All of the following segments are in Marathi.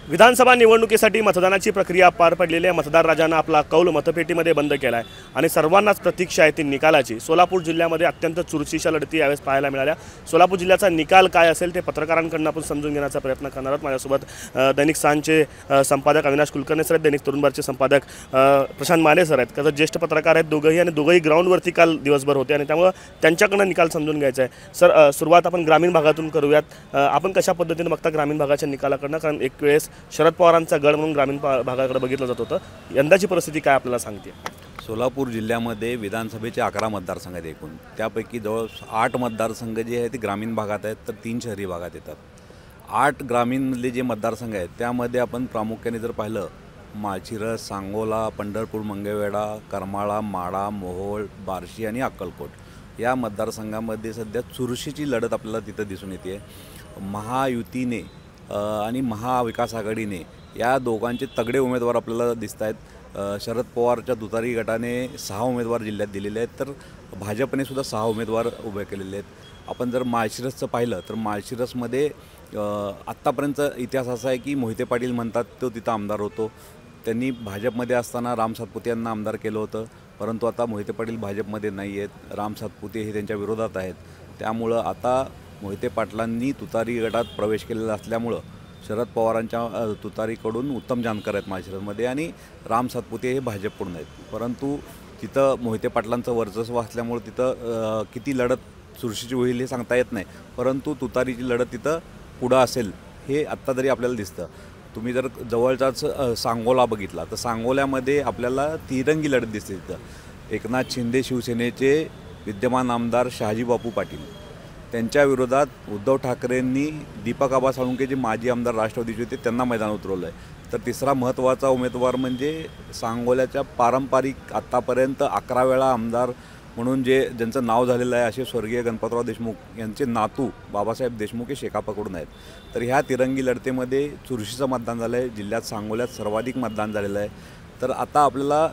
विधानसभा निवडणुकीसाठी मतदानाची प्रक्रिया पार पडलेली आहे। मतदार राजांना आपला कौल मतपेटीमध्ये बंद केला आहे आणि सर्वांनाच प्रतीक्षा आहे ती निकालाची। सोलापूर जिल्ह्यामध्ये अत्यंत चुरशीच्या लढती यावेळेस पाहायला मिळाल्या। सोलापूर जिल्ह्याचा निकाल काय असेल ते पत्रकारांकडून आपण समजून घेण्याचा प्रयत्न करणार आहोत। माझ्यासोबत दैनिक सानचे संपादक अविनाश कुलकर्णी सर आहेत, दैनिक तरुण भारतचे संपादक प्रशांत माले सर आहेत। कसं ज्येष्ठ पत्रकार आहेत दोघंही, आणि दोघंही ग्राउंडवरती काल दिवसभर होते आणि त्यामुळे त्यांच्याकडून निकाल समजून घ्यायचा आहे। सर, सुरुवात आपण ग्रामीण भागातून करूयात। आपण कशा पद्धतीने बघता ग्रामीण भागाच्या निकालाकडनं? कारण एक वेळेस शरद पवारांचा गड म्हणून ग्रामीण भागाकडे बघितलं जात होतं, यंदाची परिस्थिती काय आपल्याला सांगते? सोलापूर जिल्ह्यामध्ये विधानसभेचे 11 मतदारसंघ आहेत एकूण, त्यापैकी जवळ 8 मतदारसंघ जे आहेत ते ग्रामीण भागात आहेत, तर 3 शहरी भागात येतात। 8 ग्रामीणमधले जे मतदारसंघ आहेत त्यामध्ये आपण प्रामुख्याने जर पाहिलं, माळशिरस, सांगोला, पंढरपूर, मंगळवेढा, करमाळा, माढा, मोहोळ, बार्शी आणि अक्कलकोट या मतदारसंघामध्ये सध्या चुरशीची लढत आपल्याला तिथं दिसून येते। महायुतीने आणि महाविकास आघाडीने या दोघांचे तगडे उमेदवार आपल्याला दिसत आहेत। शरद पवारच्या तुतारी गटाने 6 उमेदवार जिल्ह्यात दिलेले आहेत, तर भाजपने सुद्धा 6 उमेदवार उभे केलेले आहेत। आपण जर माळशिरसचं पाहिलं तर माळशिरसमध्ये आत्तापर्यंत इतिहास असा आहे की मोहिते पाटील म्हणतात तो तिथं आमदार होतो। त्यांनी भाजपमध्ये असताना राम सातपुते यांना आमदार केलं होतं, परंतु आता मोहिते पाटील भाजपमध्ये नाही आहेत, राम सातपुते हे त्यांच्या विरोधात आहेत। त्यामुळं आता मोहिते पाटलांनी तुतारी गटात प्रवेश केलेला असल्यामुळं शरद पवारांच्या तुतारीकडून उत्तम जानकर आहेत माळशिरसमध्ये, आणि राम सातपुते हे भाजपकडून आहेत। परंतु तिथं मोहिते पाटलांचं वर्चस्व असल्यामुळं तिथं किती लढत चुरशीची होईल हे सांगता येत नाही, परंतु तुतारीची लढत तिथं पुढं असेल हे आत्ता तरी आपल्याला दिसतं। तुम्ही जर जवळचाच सांगोला बघितला तर सांगोल्यामध्ये आपल्याला तिरंगी लढत दिसते। तिथं एकनाथ शिंदे शिवसेनेचे विद्यमान आमदार शहाजीबापू पाटील, त्यांच्या विरोधात उद्धव ठाकरेंनी दीपक आबा साळुंके जे माजी आमदार राष्ट्रवादीचे होते त्यांना मैदान उतरवलं आहे। तर तिसरा महत्त्वाचा उमेदवार म्हणजे सांगोल्याच्या पारंपरिक आत्तापर्यंत 11 वेळा आमदार म्हणून ज्यांचं नाव झालेलं आहे असे स्वर्गीय गणपतराव देशमुख यांचे नातू बाबासाहेब देशमुख हे शेकापकडून आहेत। तर ह्या तिरंगी लढतीमध्ये चुरशीचं मतदान झालं आहे। जिल्ह्यात सांगोल्यात सर्वाधिक मतदान झालेलं आहे। तर आता आपल्याला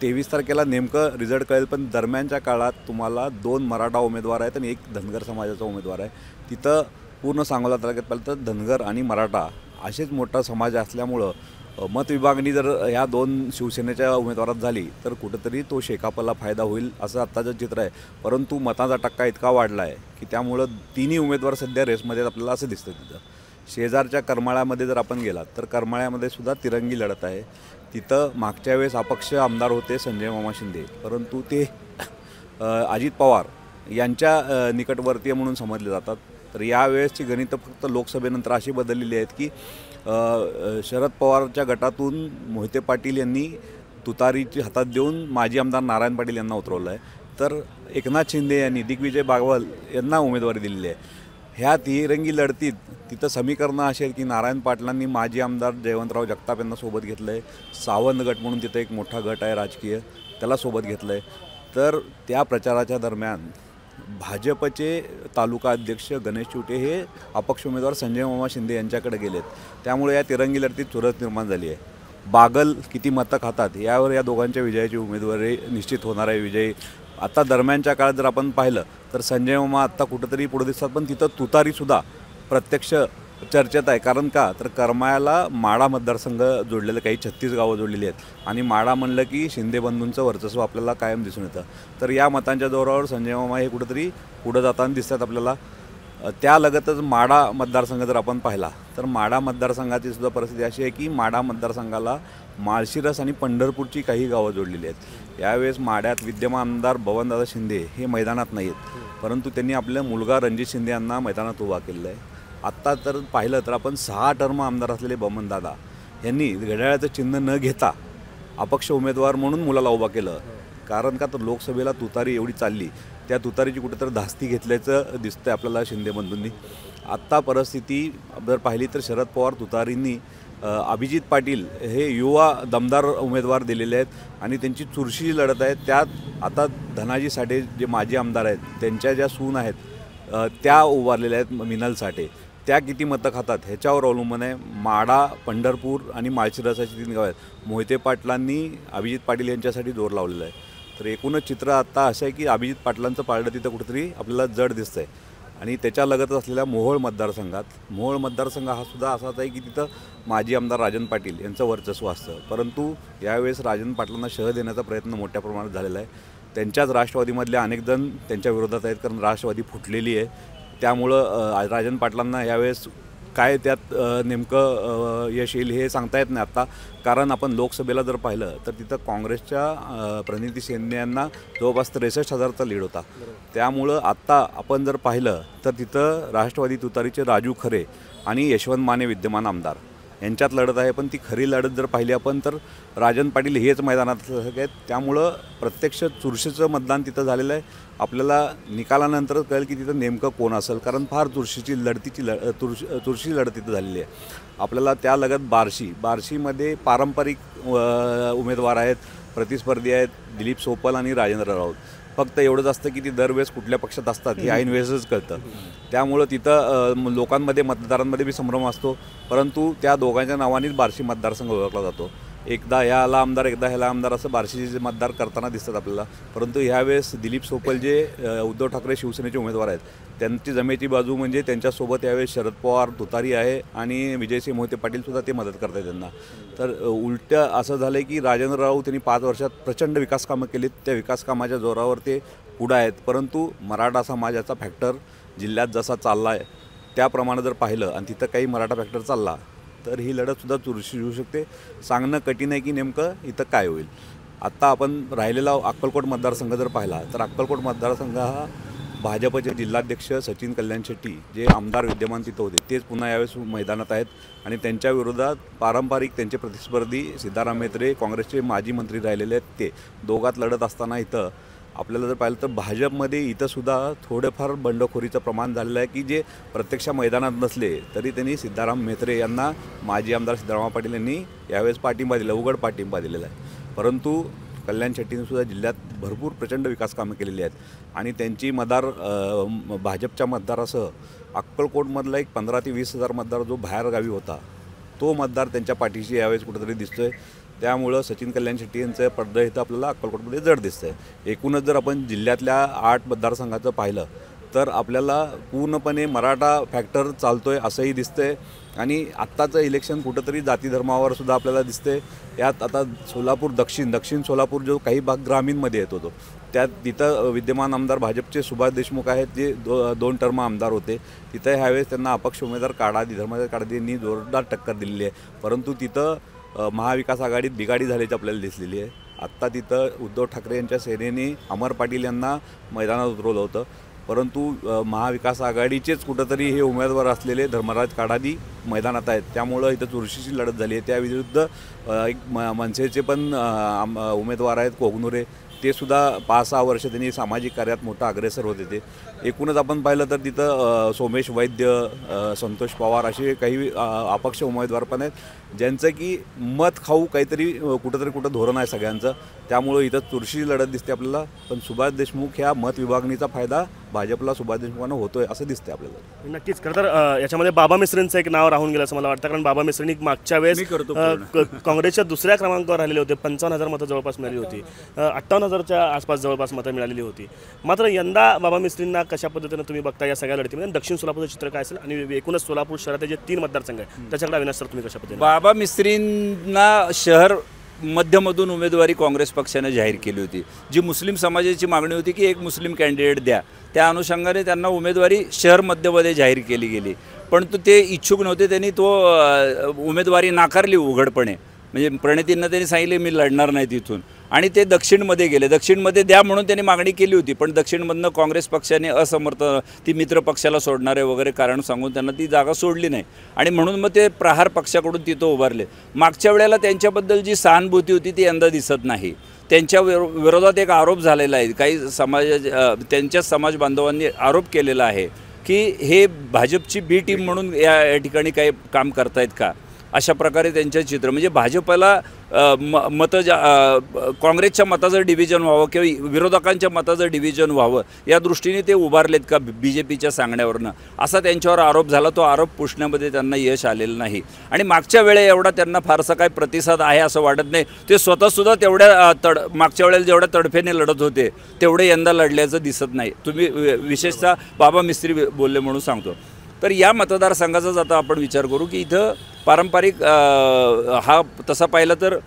23 तारखेला नेमकं रिझल्ट कळेल, पण दरम्यानच्या काळात तुम्हाला 2 मराठा उमेदवार आहेत आणि 1 धनगर समाजाचा उमेदवार आहे। तिथं पूर्ण सांगोला तालुक्यात पाहिलं तर धनगर आणि मराठा असेच मोठा समाज असल्यामुळं मतविभागणी जर ह्या 2 शिवसेनेच्या उमेदवारात झाली तर कुठंतरी तो शेकापला फायदा होईल असं आत्ताचं चित्र आहे। परंतु मताचा टक्का इतका वाढला आहे की त्यामुळं तिन्ही उमेदवार सध्या रेसमध्ये आपल्याला असं दिसतं। तिथं शेजारच्या करमाळ्यामध्ये जर आपण गेलात तर करमाळ्यामध्ये सुद्धा तिरंगी लढत आहे। तिथं मागच्या वेळेस अपक्ष आमदार होते संजय मामा शिंदे, परंतु ते अजित पवार यांच्या निकटवर्तीय म्हणून समजले जातात। तर यावेळेसची गणितं फक्त लोकसभेनंतर अशी बदललेली आहेत की शरद पवारच्या गटातून मोहिते पाटील यांनी तुतारीची हातात देऊन माजी आमदार नारायण पाटील यांना उतरवलं आहे, तर एकनाथ शिंदे यांनी दिग्विजय बागवल यांना उमेदवारी दिलेली आहे। ह्या तिरंगी लढतीत तिथं समीकरणं अशी आहेत की नारायण पाटलांनी माजी आमदार जयवंतराव जगताप यांना सोबत घेतलं आहे, सावंत गट म्हणून तिथं एक मोठा गट आहे राजकीय, त्याला सोबत घेतलं आहे। तर त्या प्रचाराच्या दरम्यान भाजपचे तालुका अध्यक्ष गणेश चिवटे हे अपक्ष उमेदवार संजय मामा शिंदे यांच्याकडे गेलेत। त्यामुळे या तिरंगी लढतीत चुरस निर्माण झाली आहे। बागल किती मतं खातात यावर या दोघांच्या विजयाची उमेदवारी निश्चित होणार आहे। विजयी आता दरम्यानच्या काळात जर आपण पाहिलं तर संजय मामा आत्ता कुठंतरी पुढे दिसतात, पण तिथं तुतारीसुद्धा प्रत्यक्ष चर्चेत आहे। कारण का तर करमाळ्याला माढा मतदारसंघ जोडलेलं, काही 36 गावं जोडलेली आहेत, आणि माढा म्हणलं की शिंदे बंधूंचं वर्चस्व आपल्याला कायम दिसून येतं। तर या मतांच्या जोरावर संजय मामा हे कुठंतरी पुढं जाताना दिसतात आपल्याला। त्यालगतच माढा मतदारसंघ जर आपण पाहिला तर माढा मतदारसंघाची सुद्धा परिस्थिती अशी आहे की माढा मतदारसंघाला माळशिरस आणि पंढरपूरची काही गावं जोडलेली आहेत। यावेळेस माढ्यात विद्यमान आमदार बबनदादा शिंदे हे मैदानात नाही आहेत, परंतु त्यांनी आपला मुलगा रणजित शिंदे यांना मैदानात उभा केलेलं आहे। आत्ता तर पाहिलं तर आपण 6 टर्म आमदार असलेले बबनदादा यांनी घड्याळाचं चिन्ह न घेता अपक्ष उमेदवार म्हणून मुलाला उभा केलं। कारण का तर लोकसभेला तुतारी एवढी चालली, त्या तुतारीची कुठेतरी धास्ती घेतल्याचं दिसतं आपल्याला शिंदे बंधूंनी। आत्ता परिस्थिती जर पाहिली तर शरद पवार तुतारींनी अभिजित पाटील हे युवा दमदार उमेदवार दिलेले आहेत आणि त्यांची चुरशी लढत आहे। त्यात आता धनाजी साठे जे माजी आमदार आहेत त्यांच्या ज्या सून आहेत त्या उभारलेल्या आहेत, मिनल साठे, त्या किती मतं खातात ह्याच्यावर अवलंबून आहे। माढा, पंढरपूर आणि माळशिरस अशी 3 गावं आहेत। मोहिते पाटलांनी अभिजित पाटील यांच्यासाठी जोर लावलेला आहे। तर एकूणच चित्र आता असं आहे की अभिजित पाटलांचं पारडं तिथं कुठेतरी आपल्याला जड दिसतं आहे। आणि त्याच्या लगत असलेल्या मोहोळ मतदारसंघ हा सुद्धा असाच आहे की तिथं माजी आमदार राजन पाटील यांचं वर्चस्व असतं, परंतु यावेळेस राजन पाटलांना शह देण्याचा प्रयत्न मोठ्या प्रमाणात झालेला आहे. त्यांच्याच राष्ट्रवादीमधले अनेक जण त्यांच्या विरोधात आहेत, कारण राष्ट्रवादी फुटलेली आहे. त्यामुळं राजन पाटलांना यावेळेस काय त्यात नेमकं यश येईल हे सांगता येत नाही आत्ता, कारण आपण लोकसभेला जर पाहिलं तर तिथं काँग्रेसच्या प्रणिती शिंदे यांना जवळपास 63,000चा लीड होता. त्यामुळं आत्ता आपण जर पाहिलं तर तिथं राष्ट्रवादी तुतारीचे राजू खरे आणि यशवंत माने विद्यमान आमदार यांच्यात लढत आहे. पण ती खरी लढत जर पाहिली आपण तर राजन पाटील हेच मैदानात आहेत. त्यामुळं प्रत्यक्ष चुरशीचं मतदान तिथं झालेलं आहे. आपल्याला निकालानंतर कळेल की तिथं नेमकं कोण असेल, कारण फार चुरशी लढत तिथं झालेली आहे. आपल्याला त्या लगत बार्शीमध्ये पारंपरिक उमेदवार आहेत, प्रतिस्पर्धी आहेत दिलीप सोपल आणि राजेंद्र राऊत. फक्त एवढंच असतं की ती दरवेळेस कुठल्या पक्षात असतात हे ऐन वेळेसच कळतं. त्यामुळं तिथं लोकांमध्ये मतदारांमध्ये बी संभ्रम असतो, परंतु त्या दोघांच्या नावानेच बार्शी मतदारसंघ ओळखला जातो. एकदा ह्याला आमदार एकदा ह्याला आमदार असं बार्शीचे मतदार करताना दिसतात आपल्याला. परंतु ह्यावेळेस दिलीप सोपल जे उद्धव ठाकरे शिवसेनेचे उमेदवार आहेत त्यांची जमेची बाजू म्हणजे त्यांच्यासोबत यावेळेस शरद पवार तुतारी आहे आणि विजयसिंह मोहिते पाटीलसुद्धा ते मदत करत आहेत त्यांना. तर उलटं असं झालं आहे की राजेंद्र राऊत त्यांनी 5 वर्षात प्रचंड विकास कामं केलीत. त्या विकास कामाच्या जोरावर ते पुढं आहेत. परंतु मराठा समाजाचा फॅक्टर जिल्ह्यात जसा चालला आहे त्याप्रमाणे जर पाहिलं आणि तिथं काही मराठा फॅक्टर चालला तर ही लढतसुद्धा चुरशी होऊ शकते. सांगणं कठीण आहे की नेमकं इथं काय होईल. आत्ता आपण राहिलेला अक्कलकोट मतदारसंघ जर पाहिला तर अक्कलकोट मतदारसंघ हा भाजपचे जिल्हाध्यक्ष सचिन कल्याण शेट्टी जे आमदार विद्यमान तिथं होते तेच पुन्हा यावेळेस मैदानात आहेत आणि त्यांच्या विरोधात पारंपरिक त्यांचे प्रतिस्पर्धी सिद्धाराम म्हेत्रे काँग्रेसचे माजी मंत्री राहिलेले आहेत ते दोघात लढत असताना इथं आपल्याला जर पाहिलं तर भाजपमध्ये इथंसुद्धा थोडंफार बंडखोरीचं प्रमाण झालेलं आहे की जे प्रत्यक्ष मैदानात नसले तरी त्यांनी सिद्धाराम म्हेत्रे यांना माजी आमदार सिद्धरामय्या पाटील यांनी यावेळेस पाठिंबा दिला, उघड पाठिंबा दिलेला आहे. परंतु कल्याण शेट्टींनीसुद्धा जिल्ह्यात भरपूर प्रचंड विकास कामं केलेली आहेत आणि त्यांची भाजपच्या मतदारासह अक्कलकोटमधला एक 15,000 ते 20,000 मतदार जो बाहेरगावी होता तो मतदार त्यांच्या पाठीशी यावेळेस कुठेतरी दिसतो आहे. त्यामुळं सचिन कल्याण शेट्टी यांचं पडदं इथं आपल्याला अक्कलकोटमध्ये जड दिसतं आहे. एकूणच जर आपण जिल्ह्यातल्या 8 मतदारसंघाचं पाहिलं तर आपल्याला पूर्णपणे मराठा फॅक्टर चालतो आहे असंही दिसतं आहे आणि आत्ताचं इलेक्शन कुठंतरी जाती धर्मावर सुद्धा आपल्याला दिसतं आहे. यात आता सोलापूर दक्षिण सोलापूर जो काही भाग ग्रामीणमध्ये येत होतो त्यात तिथं विद्यमान आमदार भाजपचे सुभाष देशमुख आहेत जे 2 टर्म आमदार होते. तिथं ह्यावेळेस त्यांना अपक्ष उमेदवार धर्मादाय काडादी यांनी जोरदार टक्कर दिलेली आहे. परंतु तिथं महाविकास आघाडीत बिघाडी झाल्याची आपल्याला दिसलेली आहे. आत्ता तिथं उद्धव ठाकरे यांच्या सेनेने अमर पाटील यांना मैदानात उतरवलं होतं, परंतु महाविकास आघाडीचेच कुठंतरी हे उमेदवार असलेले धर्मराज काडादी मैदानात आहेत. त्यामुळं इथं चुरशीची लढत झाली आहे. त्याविरुद्ध एक मनसेचे पण उमेदवार आहेत कोगनुरे, ते सुद्धा 5-6 वर्ष त्यांनी सामाजिक कार्यात मोठा अग्रेसर होते. ते एकूणच आपण पाहिलं तर तिथं सोमेश वैद्य, संतोष पवार असे काही अपक्ष उमेदवार पण आहेत ज्यांचं की मत खाऊ काहीतरी कुठं धोरण आहे सगळ्यांचं. त्यामुळं इथं चुरशी लढत दिसते आपल्याला. पण सुभाष देशमुख ह्या मत विभागणीचा फायदा भाजपला सुभाष देशमुखांना होतोय असं दिसतंय आपल्याला. नक्कीच. खरं तर याच्यामध्ये बाबा मिस्त्रींचं एक नाव राहून गेलं असं मला वाटतं, कारण बाबा मिस्त्रींनी मागच्या वेळेस काँग्रेसच्या दुसऱ्या क्रमांकावर राहिलेले होते. 55,000 मतं जवळपास मिळाली होती, 58,000च्या आसपास जवळपास मतं मिळालेली होती. मात्र यंदा बाबा मिस्त्रींना कशा पद्धतीनं तुम्ही बघता या सगळ्या लढतीमध्ये? दक्षिण सोलापूरचं चित्र काय असेल आणि एकूणच सोलापूर शहराचे जे 3 मतदारसंघ आहेत त्याच्याकडे अविनाश सर तुम्ही कशा पद्धतीने? बाबा मिस्त्रींना शहर मध्यमधून उमेदवारी काँग्रेस पक्षाने जाहीर केली होती. जी मुस्लिम समाजाची मागणी होती की एक मुस्लिम कॅन्डिडेट द्या, त्या अनुषंगाने त्यांना उमेदवारी शहर मध्यमध्ये जाहीर केली गेली. परंतु ते इच्छुक नव्हते, त्यांनी तो उमेदवारी नाकारली उघडपणे. म्हणजे प्रणितींना त्यांनी सांगितले मी लढणार नाही तिथून, आणि ते दक्षिणमध्ये गेले. दक्षिणमध्ये द्या म्हणून त्यांनी मागणी केली होती, पण दक्षिणमधनं काँग्रेस पक्षाने असमर्थ ती मित्र पक्षाला सोडणारे वगैरे कारण सांगून त्यांना ती जागा सोडली नाही, आणि म्हणून मग ते प्रहार पक्षाकडून तिथं उभारले. मागच्या वेळेला त्यांच्याबद्दल जी सहानुभूती होती ती यंदा दिसत नाही. त्यांच्या विरोधात एक आरोप झालेला आहे, काही त्यांच्याच समाज बांधवांनी आरोप केलेला आहे की हे भाजपची बी टीम म्हणून या ठिकाणी काही काम करतायत का. अशा प्रकारे त्यांचं चित्र म्हणजे भाजपला काँग्रेसच्या मताचं डिव्हिजन व्हावं किंवा विरोधकांच्या मताचं डिव्हिजन व्हावं या दृष्टीने ते उभारलेत का BJPच्या सांगण्यावरनं असा त्यांच्यावर आरोप झाला. तो आरोप पुसण्यामध्ये त्यांना यश आलेलं नाही आणि मागच्या वेळे एवढा त्यांना फारसा काय प्रतिसाद आहे असं वाटत नाही. ते स्वतःसुद्धा तेवढ्या मागच्या वेळेला जेवढ्या तडफेने लढत होते तेवढे यंदा लढल्याचं दिसत नाही. तुम्ही विशेषतः बाबा मिस्त्री बोलले म्हणून सांगतो. तर या मतदारसंघाचाच आता आपण विचार करू की इथं पारंपरिक हा तसा पाहिला तर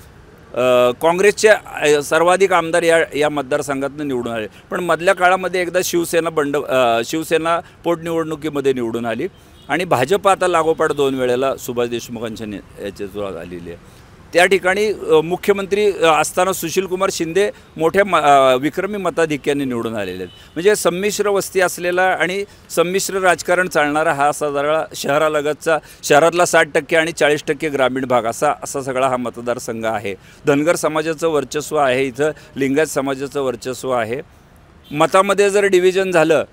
काँग्रेसचे सर्वाधिक आमदार या मतदारसंघातून निवडून आले. पण मधल्या काळामध्ये एकदा शिवसेना पोटनिवडणुकीमध्ये निवडून आली आणि भाजप आता लागोपाठ 2 वेळेला सुभाष देशमुखांच्या याच्यात आलेली आहे. त्या ठिकाणी मुख्यमंत्री असताना सुशीलकुमार शिंदे मोठ्या विक्रमी मताधिक्याने निवडून आलेले आहेत. म्हणजे संमिश्र वस्ती असलेला आणि संमिश्र राजकारण चालणारा हा सगळा शहरालगतचा शहरातला 60% आणि 40% ग्रामीण भाग असा सगळा हा मतदारसंघ आहे. धनगर समाजाचं वर्चस्व आहे इथं, लिंगायत समाजाचं वर्चस्व आहे. मतामध्ये जर डिव्हिजन झालं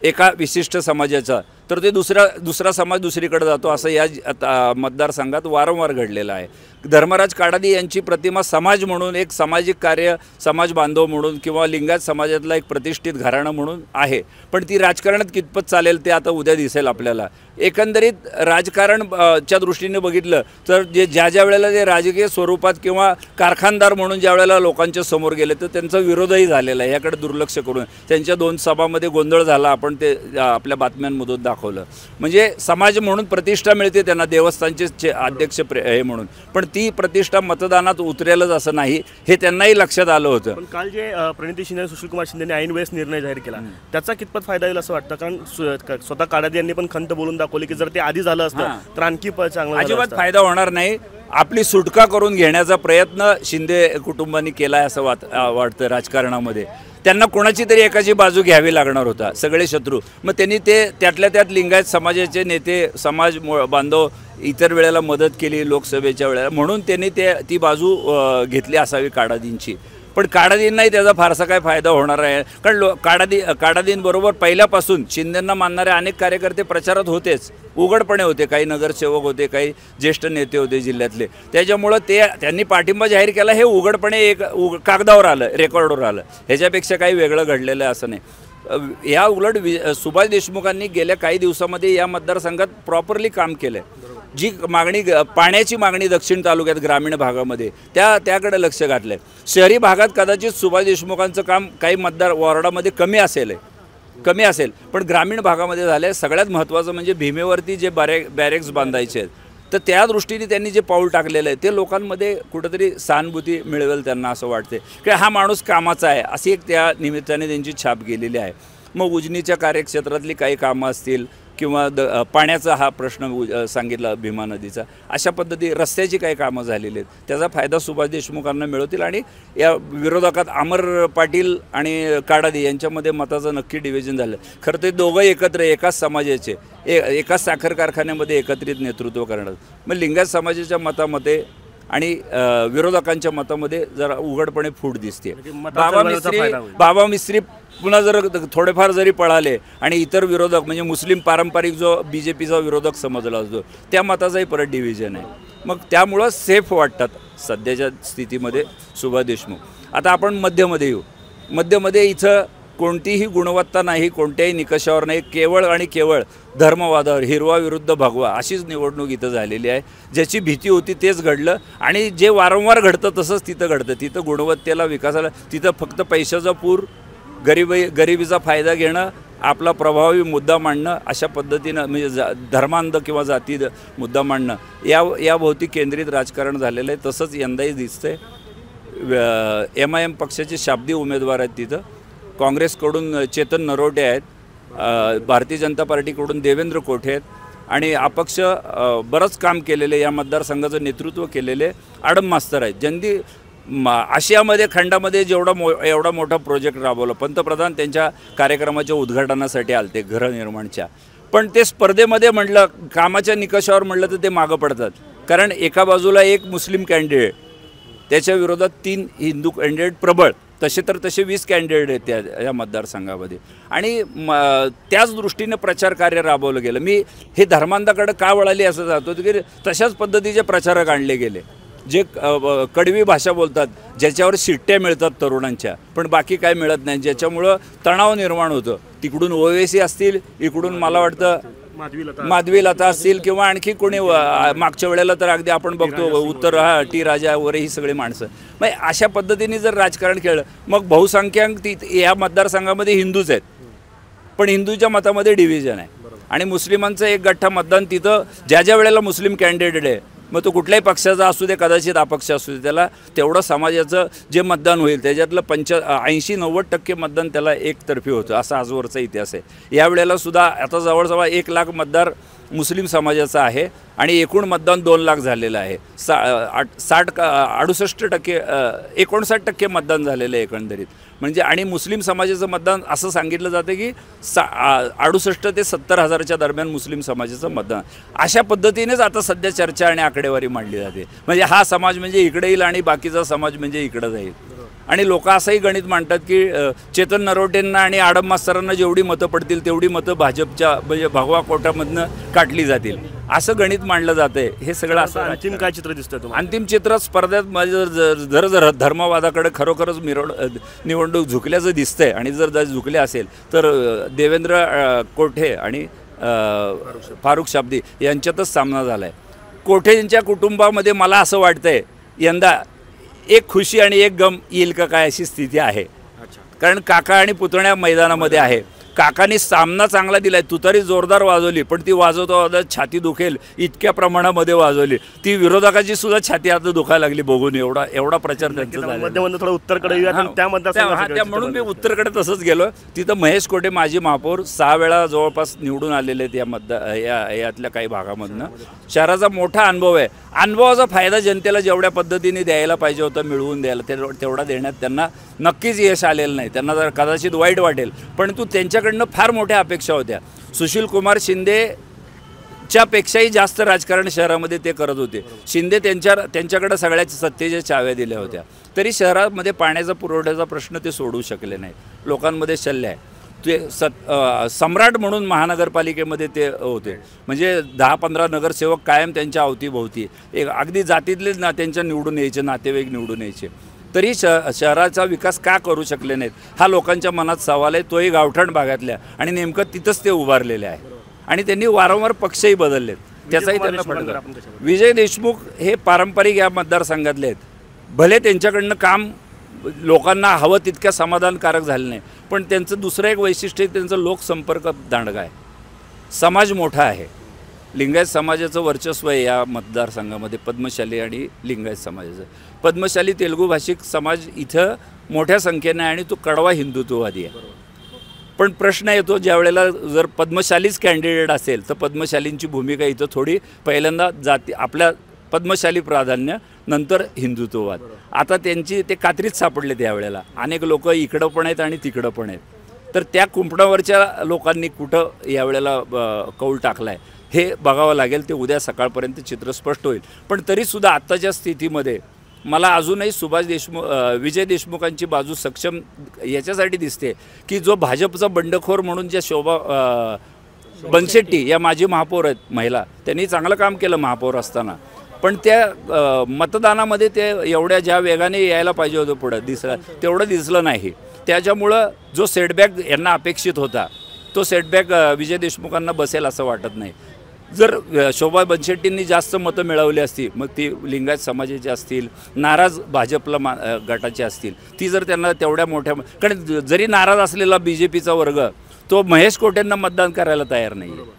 एका विशिष्ट समाजाचा तर ते दुसरा समाज दुसरीकडे जातो असं या मतदारसंघात वारंवार घडलेलं आहे. धर्मराज काडादी यांची प्रतिमा समाज म्हणून एक सामाजिक कार्य समाज बांधव म्हणून किंवा लिंगायत समाजातला एक प्रतिष्ठित घराणं म्हणून आहे. पण ती राजकारणात कितपत चालेल ते आता उद्या दिसेल आपल्याला. एकंदरीत राजकारणच्या दृष्टीने बघितलं तर ज्या वेळेला ते राजकीय स्वरूपात किंवा कारखानदार म्हणून ज्या वेळेला लोकांच्या समोर गेले तर त्यांचा विरोधही झालेला आहे. याकडे दुर्लक्ष करून त्यांच्या 2 सभामध्ये गोंधळ झाला. आपण ते आपल्या बातम्यांमधून दाखवलं. म्हणजे समाज म्हणून प्रतिष्ठा मिळते त्यांना देवस्थानचे अध्यक्ष हे म्हणून, पण ती प्रतिष्ठा मतदानात उतरेलच असं नाही हे त्यांनाही लक्षात आलं होतं. पण काल जे प्रणिती शिंदे सुशीलकुमार शिंदेने ऐन वेळेस निर्णय जाहीर केला त्याचा कितपत फायदा येईल असं वाटतं? कारण स्वतः काडादी यांनी पण खंत बोलून दाखवली की जर ते आधी झालं असतं तर आणखी चांगलं अजिबात फायदा होणार नाही. आपली सुटका करून घेण्याचा प्रयत्न शिंदे कुटुंबांनी केला आहे असं वाटतं राजकारणामध्ये. त्यांना कोणाची तरी एकाची बाजू घ्यावी लागणार होता, सगळे शत्रू. मग त्यांनी ते त्यातल्या त्यात लिंगायत समाजाचे नेते समाज बांधव इतर वेळेला मदत केली लोकसभेच्या वेळेला म्हणून त्यांनी ती बाजू घेतली असावी काडादींची. पण काडादींनाही त्याचा फारसा काय फायदा होणार आहे. कारण काडादींबरोबर पहिल्यापासून शिंदेंना मानणारे अनेक कार्यकर्ते प्रचारात होतेच, उघडपणे होते. काही नगरसेवक होते, काही ज्येष्ठ नेते होते जिल्ह्यातले. त्याच्यामुळं त्यांनी पाठिंबा जाहीर केला हे उघडपणे कागदावर आलं, रेकॉर्डवर आलं. ह्याच्यापेक्षा काही वेगळं घडलेलं आहे असं नाही. या उलट सुभाष देशमुखांनी गेल्या काही दिवसामध्ये या मतदारसंघात प्रॉपरली काम केलं आहे. जी पाण्याची मागणी दक्षिण तालुक्यात ग्रामीण भागामध्ये त्याकडे लक्ष घातलं आहे. शहरी भागात कदाचित सुभाष देशमुखांचं काम काही मतदार वॉर्डामध्ये कमी असेल पण ग्रामीण भागामध्ये झालं आहे. सगळ्यात महत्त्वाचं म्हणजे भीमेवरती जे बॅरेक्स बांधायचे आहेत तर त्या दृष्टीने त्यांनी जे पाऊल टाकलेलं आहे ते लोकांमध्ये कुठंतरी सहानुभूती मिळवेल त्यांना असं वाटते की हा माणूस कामाचा आहे अशी एक त्या निमित्ताने त्यांची छाप गेलेली आहे. मग उजनीच्या कार्यक्षेत्रातली काही कामं असतील किंवा पाण्याचा हा प्रश्न सांगितला भीमा नदीचा, अशा पद्धती रस्त्याची काही कामं झालेली आहेत. त्याचा फायदा सुभाष देशमुखांना मिळवतील आणि या विरोधकात अमर पाटील आणि काडादी यांच्यामध्ये मताचं नक्की डिव्हिजन झालं. खरं ते दोघं एकत्र एकाच समाजाचे एकाच साखर कारखान्यामध्ये एकत्रित नेतृत्व करणार. मग लिंगायत समाजाच्या मतामध्ये आणि विरोधकांच्या मतामध्ये जरा उघडपणे फूट दिसते. बाबा मिस्त्री पुन्हा जर थोडेफार जरी पळाले आणि इतर विरोधक म्हणजे मुस्लिम पारंपरिक जो BJPचा विरोधक समजला असतो त्या मताचाही परत डिव्हिजन आहे. मग त्यामुळं सेफ वाटतात सध्याच्या स्थितीमध्ये सुभाष देशमुख. आता आपण मध्यमध्ये येऊ. मध्यमध्ये इथं कोणतीही गुणवत्ता नाही, कोणत्याही निकषावर नाही, केवळ आणि केवळ धर्मवादावर हिरवा विरुद्ध भगवा अशीच निवडणूक इथं झालेली आहे. ज्याची भीती होती तेच घडलं आणि जे वारंवार घडतं तसंच तिथं घडतं. तिथं गुणवत्तेला विकासाला तिथं फक्त पैशाचा पूर, गरिबीचा फायदा घेणं, आपला प्रभावी मुद्दा मांडणं अशा पद्धतीनं म्हणजे धर्मांध किंवा जाती मुद्दा मांडणं या भोवती केंद्रित राजकारण झालेलं आहे. तसंच यंदाही दिसतंय. MIM पक्षाचे शाब्दी उमेदवार आहेत तिथं. काँग्रेसकडून चेतन नरोटे आहेत, भारतीय जनता पार्टीकडून देवेंद्र कोठे आहेत आणि अपक्ष बरंच काम केलेले या मतदारसंघाचं नेतृत्व केलेले आडम मास्तर आहेत. ज्यांनी आशियामध्ये खंडामध्ये एवढा मोठा प्रोजेक्ट राबवला. पंतप्रधान त्यांच्या कार्यक्रमाच्या उद्घाटनासाठी आलते गृहनिर्माणच्या. पण ते स्पर्धेमध्ये म्हटलं कामाच्या निकषावर म्हटलं तर ते मागं पडतात. कारण एका बाजूला एक मुस्लिम कॅन्डिडेट, त्याच्या विरोधात 3 हिंदू कॅन्डिडेट प्रबळ तसे 20 कॅन्डिडेट आहेत या मतदारसंघामध्ये आणि त्याच दृष्टीने प्रचार कार्य राबवलं गेलं. मी हे धर्मांधाकडे का वळाली असं जातो की तशाच पद्धतीचे प्रचारक आणले गेले जे कडवी भाषा बोलतात, ज्याच्यावर शिट्ट्या मिळतात तरुणांच्या, पण बाकी काय मिळत नाही, ज्याच्यामुळं तणाव निर्माण होतं. तिकडून ओवेसी असतील, इकडून मला वाटतं माधवी लता असतील किंवा आणखी कोणी मागच्या वेळेला तर अगदी आपण बघतो उत्तर टी राजा वगैरे ही सगळी माणसं. मग अशा पद्धतीने जर राजकारण खेळलं मग बहुसंख्याक या मतदारसंघामध्ये हिंदूच आहेत, पण हिंदूच्या मतामध्ये डिव्हिजन आहे आणि मुस्लिमांचं एक गठ्ठा मतदान तिथं ज्या वेळेला मुस्लिम कॅन्डिडेट आहे मग तो कुठल्याही पक्षाचा असू दे, कदाचित अपक्ष असू दे, त्याला तेवढं समाजाचं जे मतदान होईल त्याच्यातलं 80-90% मतदान त्याला एकतर्फी होतं. असा आजवरचा इतिहास आहे. यावेळेला सुद्धा आता जवळजवळ 1 लाख मतदार मुस्लिम समाजाचा आहे आणि एकूण मतदान 2 लाख झालेलं आहे. 59% मतदान झालेलं आहे एकंदरीत. म्हणजे आणि मुस्लिम समाजाचं मतदान असं सांगितलं जातं की 68 ते 70 हजाराच्या दरम्यान मुस्लिम समाजाचं मतदान. अशा पद्धतीनेच आता सध्या चर्चा आणि आकडेवारी मांडली जाते. म्हणजे हा समाज म्हणजे इकडे येईल आणि बाकीचा समाज म्हणजे इकडं जाईल. आणि लोक असंही गणित मांडतात की चेतन नरोटेंना आणि आडम मास्तरांना जेवढी मतं पडतील तेवढी मतं भाजपच्या म्हणजे भगवा कोटामधनं काटली जातील असं गणित मांडलं जातंय. हे सगळं असं अंतिम काय चित्र दिसतंय तुम्हाला? अंतिम चित्र स्पर्धेत म्हणजे जर धर्मवादाकडे खरोखरच निवडणूक झुकल्याचं दिसतंय आणि जर झुकले असेल तर देवेंद्र कोठे आणि फारुख शाब्दी यांच्यातच सामना झाला आहे. कोठे यांच्या कुटुंबामध्ये मला असं वाटतंय यंदा एक खुशी आणि एक गम येईल का काय अशी स्थिती आहे. कारण काका आणि पुतण्या मैदानामध्ये आहे. काकांनी सामना चांगला दिलाय, तुतारी जोरदार वाजवली, पण ती वाजवता छाती दुखेल इतक्या प्रमाणामध्ये वाजवली. ती विरोधकाची सुद्धा छाती आता दुखायला लागली बघून. एवढा प्रचार त्यांचा झाला. थोडं उत्तरकडे म्हणून मी उत्तरकडे तसंच गेलो. तिथं महेश कोठे माजी महापौर 6 वेळा जवळपास निवडून आलेले आहेत यातल्या काही भागामधनं. शहराचा मोठा अनुभव आहे. अनुभवाचा फायदा जनतेला जेवढ्या पद्धतीने द्यायला पाहिजे होता मिळवून द्यायला तेवढा देण्यात त्यांना नक्कीच यश आलेलं नाही. त्यांना जर कदाचित वाईट वाटेल, परंतु त्यांच्याकडनं फार मोठ्या अपेक्षा होत्या. सुशील कुमार शिंदेच्या पेक्षाही जास्त राजकारण शहरामध्ये ते करत होते. शिंदे त्यांच्याकडे सगळ्याच्या सत्तेच्या चाव्या दिल्या होत्या, तरी शहरामध्ये पाण्याचा पुरवठ्याचा प्रश्न ते सोडवू शकले नाही. लोकांमध्ये शल्य आहे. ते सम्राट म्हणून महानगरपालिकेमध्ये ते होते. म्हणजे 10-15 नगरसेवक कायम त्यांच्या अवतीभोवती एक अगदी जातीतलेच त्यांच्या निवडून यायचे, नातेवाईक निवडून यायचे. तरी शहराचा विकास का करू शकले नाहीत हा लोकांच्या मनात सवाल आहे. तोही गावठाण भागातल्या आणि नेमकं तिथंच ते उभारलेले आहे. आणि त्यांनी वारंवार पक्षही बदललेत, त्याचाही त्यांना फटका. विजय देशमुख हे पारंपरिक या मतदारसंघातले आहेत. भले त्यांच्याकडनं काम लोकांना हवं तितक्या समाधानकारक झालं नाही, पण त्यांचं दुसरं एक वैशिष्ट्य त्यांचं लोकसंपर्क दांडगा आहे. समाज मोठा आहे. लिंगायत समाजाचं वर्चस्व आहे या मतदारसंघामध्ये. पद्मशाली आणि लिंगायत समाजाचं. पद्मशाली तेलुगू भाषिक समाज इथं मोठ्या संख्येने आहे आणि तो कडवा हिंदुत्ववादी आहे. पण प्रश्न येतो ज्यावेळेला जर पद्मशालीच कॅन्डिडेट असेल तर पद्मशालींची भूमिका इथं थोडी पहिल्यांदा जाती आपल्या पद्मशाली प्राधान्य नंतर हिंदुत्ववाद. आता त्यांची ते कात्रीत सापडले त्यावेळेला. अनेक लोक इकडं पण आहेत आणि तिकडं पण आहेत. तर त्या कुंपणावरच्या लोकांनी कुठं यावेळेला कौल टाकला आहे हे बघावं लागेल. ते उद्या सकाळपर्यंत चित्र स्पष्ट होईल. पण तरीसुद्धा आत्ताच्या स्थितीमध्ये मला अजूनही विजय देशमुखांची बाजू सक्षम याच्यासाठी दिसते की जो भाजपचा बंडखोर म्हणून ज्या शोभा बनशेट्टी या माजी महापौर आहेत महिला, त्यांनी चांगलं काम केलं महापौर असताना, पण त्या मतदानामध्ये ते एवढ्या ज्या वेगाने यायला पाहिजे होतं पुढं तेवढं दिसलं नाही. त्याच्यामुळं जो सेटबॅक यांना अपेक्षित होता तो सेटबॅक विजय देशमुखांना बसेल असं वाटत नाही. जर शोभा बनशेट्टींनी जास्त मतं मिळवली असती, मग ती लिंगायत समाजाची असतील, नाराज भाजपला गटाची असतील, ती जर त्यांना तेवढ्या मोठ्या, कारण जरी नाराज असलेला BJPचा वर्ग तो महेश कोटेंना मतदान करायला तयार नाही आहे.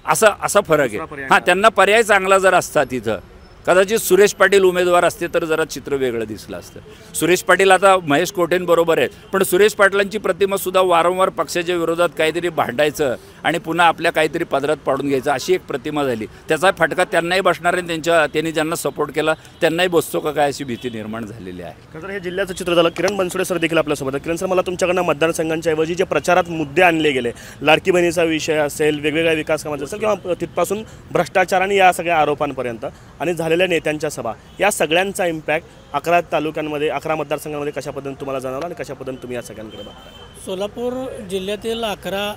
असा फरक आहे. हां, त्यांना पर्याय चांगला जर असता तिथं कदाचित सुरेश पाटील उमेदवार असते तर जरा चित्र वेगळं दिसलं असतं. सुरेश पाटील आता महेश कोटेंबरोबर आहेत, पण सुरेश पाटलांची प्रतिमासुद्धा वारंवार पक्षाच्या विरोधात काहीतरी भांडायचं आणि पुन्हा आपल्या काहीतरी पदरात पाडून घ्यायचं अशी एक प्रतिमा झाली. त्याचा फटका त्यांनाही बसणार आहे. त्यांनी ज्यांना सपोर्ट केला त्यांनाही बसतो का काय अशी भीती निर्माण झालेली आहे. खरं हे जिल्ह्याचं चित्र झालं. किरण बनसोडे सर देखील आपल्यासोबत आहे. किरण सर, मला तुमच्याकडनं मतदारसंघांच्या ऐवजी जे प्रचारात मुद्दे आणले गेले, लाडकी बहिणीचा विषय असेल, वेगवेगळ्या विकास कामाचा असेल किंवा तिथपासून भ्रष्टाचार आणि या सगळ्या आरोपांपर्यंत आणि झालेल्या नेत्यांच्या सभा या सगळ्यांचा इम्पॅक्ट 11 तालुक्यांमध्ये 11 मतदारसंघांमध्ये कशा पद्धतीने तुम्हाला जाणवला आणि कशा पद्धतीने तुम्ही या सगळ्यांकडे बघता? सोलापूर जिल्ह्यातील 11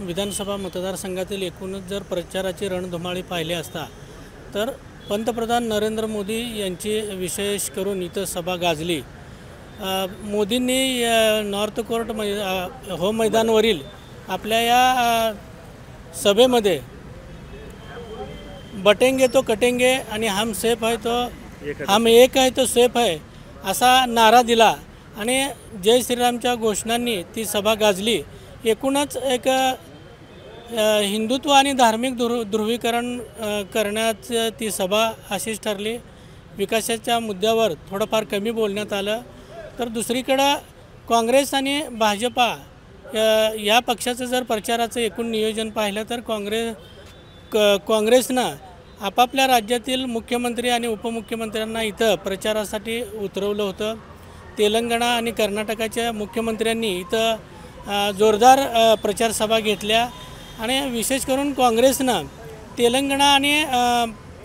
विधानसभा मतदारसंघातील एकूणच जर प्रचाराची रणधुमाळी पाहिली असता तर पंतप्रधान नरेंद्र मोदी यांची विशेष करून इथं सभा गाजली. मोदींनी नॉर्थ कोर्ट होम मैदानवरील आपल्या या सभेमध्ये बटेंगे तो कटेंगे आणि हम सेफ आहे तो हम एक आहे तो सेफ आहे असा नारा दिला आणि जय श्रीरामच्या घोषणांनी ती सभा गाजली. एकूणच एक हिंदुत्व आणि धार्मिक ध्रुवीकरण करण्याचं ती सभा अशीच ठरली. विकासाच्या मुद्द्यावर थोडंफार कमी बोलण्यात आलं. तर दुसरीकडं काँग्रेस आणि भाजपा या पक्षाचं जर प्रचाराचं एकूण नियोजन पाहिलं तर काँग्रेसनं आपापल्या राज्यातील मुख्यमंत्री आणि उपमुख्यमंत्र्यांना इथं प्रचारासाठी उतरवलं होतं. तेलंगणा आणि कर्नाटकाच्या मुख्यमंत्र्यांनी इथं जोरदार प्रचारसभा घेतल्या आणि विशेष करून काँग्रेसनं तेलंगणा आणि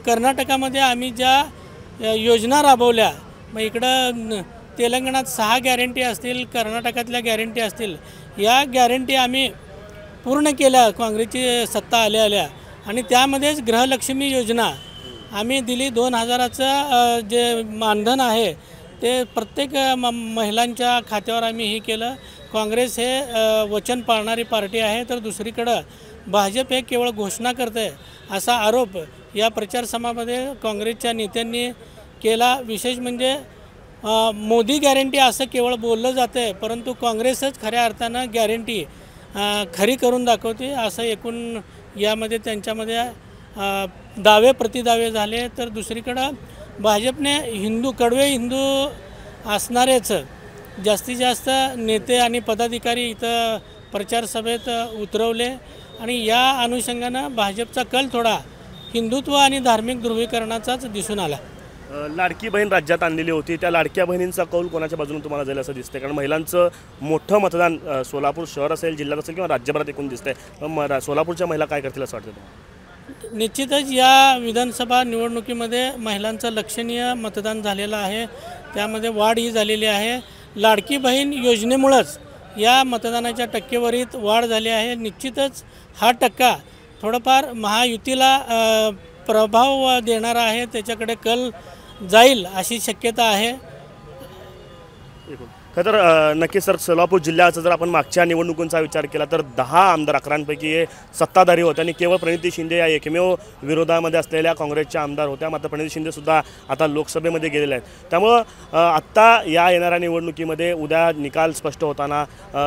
कर्नाटकामध्ये आम्ही ज्या योजना राबवल्या, मग इकडं तेलंगणात 6 गॅरंटी असतील, कर्नाटकातल्या गॅरंटी असतील, या गॅरंटी आम्ही पूर्ण केल्या काँग्रेसची सत्ता आल्या आणि त्यामध्येच गृहलक्ष्मी योजना आम्ही दिली. 2000चं जे मानधन आहे ते प्रत्येक महिलांच्या खात्यावर आम्ही हे केलं. काँग्रेस हे वचन पाळणारी पार्टी आहे, तर दुसरीकडं भाजप हे केवळ घोषणा करते असा आरोप या प्रचारसभामध्ये काँग्रेसच्या नेत्यांनी केला. विशेष म्हणजे मोदी गॅरंटी असं केवळ बोललं जातं आहे, परंतु काँग्रेसच खऱ्या अर्थानं गॅरंटी खरी करून दाखवते असं एकूण यामध्ये त्यांच्यामध्ये दावे प्रतिदावे झाले. तर दुसरीकडं भाजपने कडवे हिंदू असणारेच जास्तीत जास्त नेते आणि पदाधिकारी इथं प्रचारसभेत उतरवले आणि या अनुषंगानं भाजपचा कल थोडा हिंदुत्व आणि धार्मिक ध्रुवीकरणाचाच दिसून आला. लाडकी बहीण राज्यात आणलेली होती, त्या लाडक्या बहिणींचा कौल कोणाच्या बाजूने तुम्हाला जाईल असं दिसतंय? कारण महिलांचं मोठं मतदान सोलापूर शहर असेल, जिल्ह्यात असेल किंवा राज्यभरात एकूण दिसतंय. सोलापूरच्या महिला काय करतील असं वाटतं? निश्चितच या विधानसभा निवडणुकीमध्ये महिलांचं लक्षणीय मतदान झालेलं आहे, त्यामध्ये वाढ ही झालेली आहे. लाडकी बहीण योजनेमुळंच या मतदानाच्या टक्केवारीत वाढ झाली आहे. निश्चितच हा टक्का थोडाफार महायुतीला प्रभाव देणारा आहे, त्याच्याकडे कल जाईल अशी शक्यता आहे. खरं तर नक्कीच सर, सोलापूर जिल्ह्याचा जर आपण मागच्या निवडणुकींचा विचार केला तर 10 आमदार 11पैकी हे सत्ताधारी होते आणि केवळ प्रणिती शिंदे या एकमेव विरोधामध्ये असलेल्या काँग्रेसच्या आमदार होत्या. मात्र प्रणिती शिंदेसुद्धा आता लोकसभेमध्ये गेलेले आहेत. त्यामुळं आत्ता या येणाऱ्या निवडणुकीमध्ये उद्या निकाल स्पष्ट होताना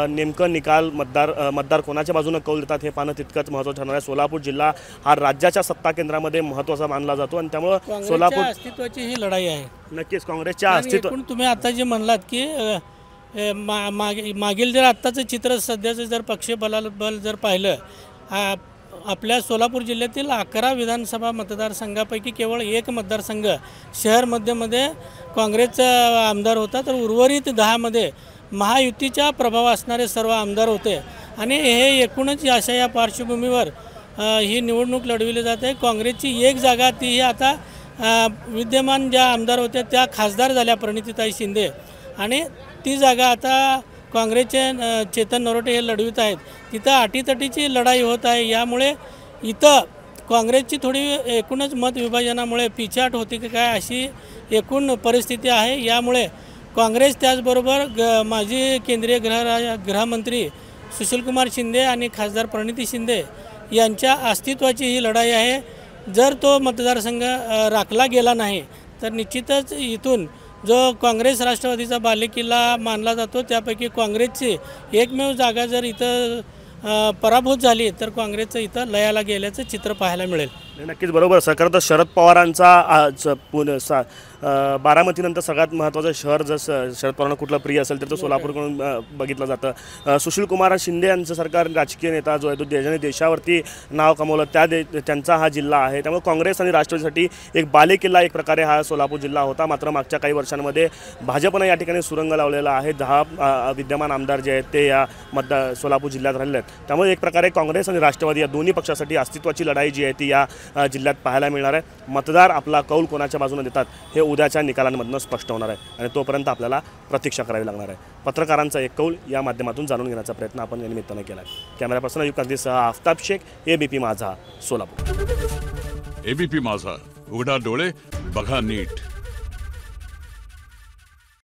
नेमकं निकाल मतदार कोणाच्या बाजूनं कौल देतात हे पाहणं तितकंच महत्त्वाचं ठरणार आहे. सोलापूर जिल्हा हा राज्याच्या सत्ता केंद्रामध्ये महत्त्वाचा मानला जातो आणि त्यामुळं सोलापूर अस्तित्वाची ही लढाई आहे. नक्कीच काँग्रेसच्या अस्तित्व तुम्ही आता जे म्हणलात की मागील जर आत्ताचं चित्र सध्याचं जर पक्ष बल जर पाहिलं, आपल्या सोलापूर जिल्ह्यातील 11 विधानसभा मतदारसंघापैकी केवळ एक मतदारसंघ शहर मध्यमध्ये काँग्रेसचा आमदार होता, तर उर्वरित 10मध्ये महायुतीचा प्रभाव असणारे सर्व आमदार होते आणि हे एकूणच अशा या पार्श्वभूमीवर ही निवडणूक लढविली जाते. काँग्रेसची एक जागा तीही आता विद्यमान ज्या आमदार होत्या त्या खासदार झाल्या, प्रणितीताई शिंदे, आणि ती जागा आता काँग्रेसचे चेतन नरोटे हे लढवित आहेत. तिथं अटीतटीची लढाई होत आहे. यामुळे इथं काँग्रेसची थोडी एकूणच मतविभाजनामुळे पिछाट होती की काय अशी एकूण परिस्थिती आहे. यामुळे काँग्रेस त्याचबरोबर माजी केंद्रीय गृहमंत्री सुशीलकुमार शिंदे आणि खासदार प्रणिती शिंदे यांच्या अस्तित्वाची ही लढाई आहे. जर तो मतदारसंघ राखला गेला नाही तर निश्चितच इथून जो काँग्रेस राष्ट्रवादीचा बालेकिल्ला मानला जातो त्यापैकी काँग्रेसची एकमेव जागा जर इथं पराभूत झाली तर काँग्रेसचं इथं लयाला गेल्याचं चित्र पाहायला मिळेल. नक्कीच बरोबर. सर, तर शरद पवारांचा बारामतीनंतर सगळ्यात महत्त्वाचं शहर जर शरद पवारांना कुठलं प्रिय असेल तर तो सोलापूरकडून बघितलं जातं. सुशीलकुमार शिंदे यांचं सरकार राजकीय नेता जो आहे तो ज्याने देशावरती नाव कमवलं त्यांचा हा जिल्हा आहे. त्यामुळे काँग्रेस आणि राष्ट्रवादीसाठी एक बालेकिल्ला एक प्रकारे हा सोलापूर जिल्हा होता. मात्र मागच्या काही वर्षांमध्ये भाजपनं या ठिकाणी सुरंग लावलेला आहे. 10 विद्यमान आमदार जे आहेत ते या सोलापूर जिल्ह्यात राहिले आहेत. त्यामुळे एक प्रकारे काँग्रेस आणि राष्ट्रवादी या दोन्ही पक्षासाठी अस्तित्वाची लढाई जी आहे ती या जिल्ह्यात पाहायला मिळणार आहे। मतदार आपला कौल कोणाच्या बाजूने देतात हे उद्याच्या निकालांमधून स्पष्ट होणार आहे आणि तोपर्यंत आपल्याला प्रतीक्षा करावी लागणार आहे। पत्रकारांचा एक कौल या माध्यमातून जाणून घेण्याचा प्रयत्न आपण या निमित्तानं केला आहे। कॅमेरा पर्सन अयूब कांतीसह आफताब शेख, ABP माझा, सोलापूर। ABP माझा, उघडा डोळे बघा नीट।